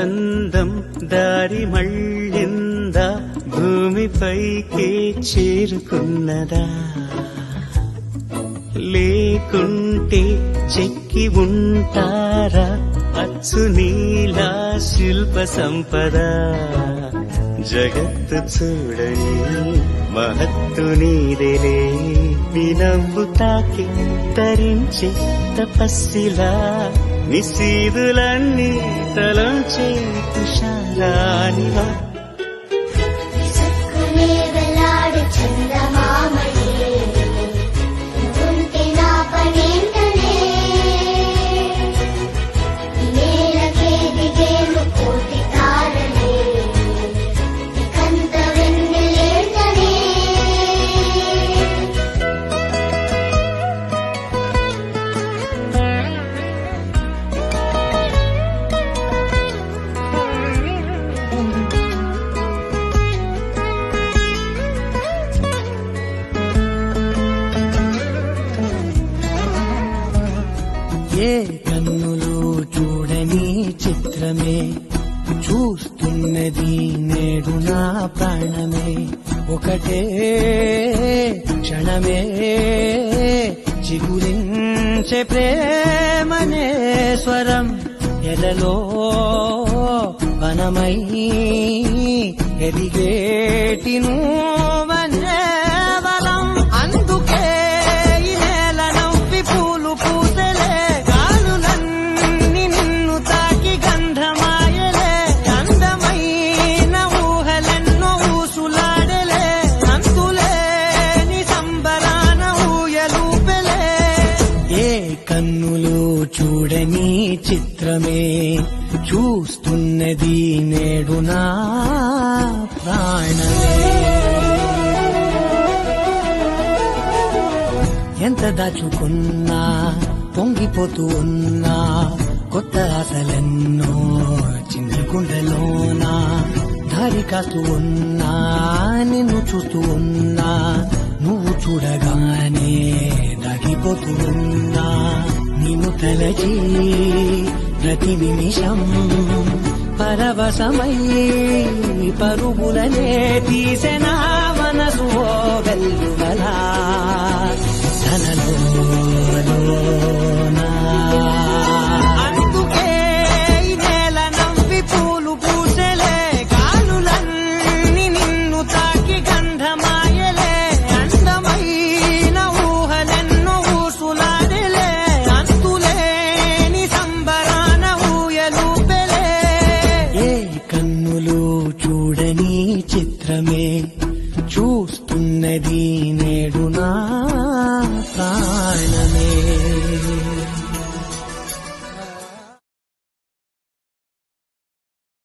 బంధం దారి మళ్ళిందా, భూమిపైకే చేరుకున్నదా? లేకుంటే చెక్కి ఉంటారా అచ్చు నీలా శిల్ప సంపద? జగత్తు చూడని మహత్తు నీదేలే, నీ నవ్వు తాకి తరించే తపస్సిలా, నిశీదులన్నీ తలంచే తుషారానివా. ఏ కన్నులు చూడని చిత్రమే చూస్తున్నది నేడు నా ప్రాణమే. ఒకటే క్షణమే చిగురించే ప్రేమనే స్వరం, ఎదలో వనమై ఎదిగేటి నువ్వనే వరం. అందుకే ఈ నేల నవ్వి పూలు పూసలే, గాలులన్నీ నిన్ను తాకి గంధమాయలే, అందమైన ఊహలెన్నో ఊసులాడలే, అంతులేని సంబరాన ఊయలూపెలే. ఏ కన్నులు చూడని చిత్రమే చూస్తున్నది నేడు నా ప్రాణమే. ఎంత దాచుకున్నా పొంగిపోతూ ఉన్నా, కొత్త ఆశలెన్నో చిన్న గుండెలోనా దారి కాస్తూ ఉన్నా, నిన్ను చూస్తూ ఉన్నా, నువ్వు చూడగానే దాగిపోతూ ఉన్నా. నిన్ను తలచి ప్రతి నిమిషం పరవశమై పరుగులనే తీసెనా మనసు ఓ వెల్లువలా తనలోనా. అందుకే ఈ నేల నవ్వి పూలు పూసలే, గాలులన్నీ నిన్ను తాకి గంధమాయలే, అందమైన ఊహలెన్నో ఊసులాడలే, అంతులేని సంబరాన ఊయలూపెలే. ఏ కన్నులు చూడని చిత్రమే చూస్తున్నది నేడు నా ప్రాణమే.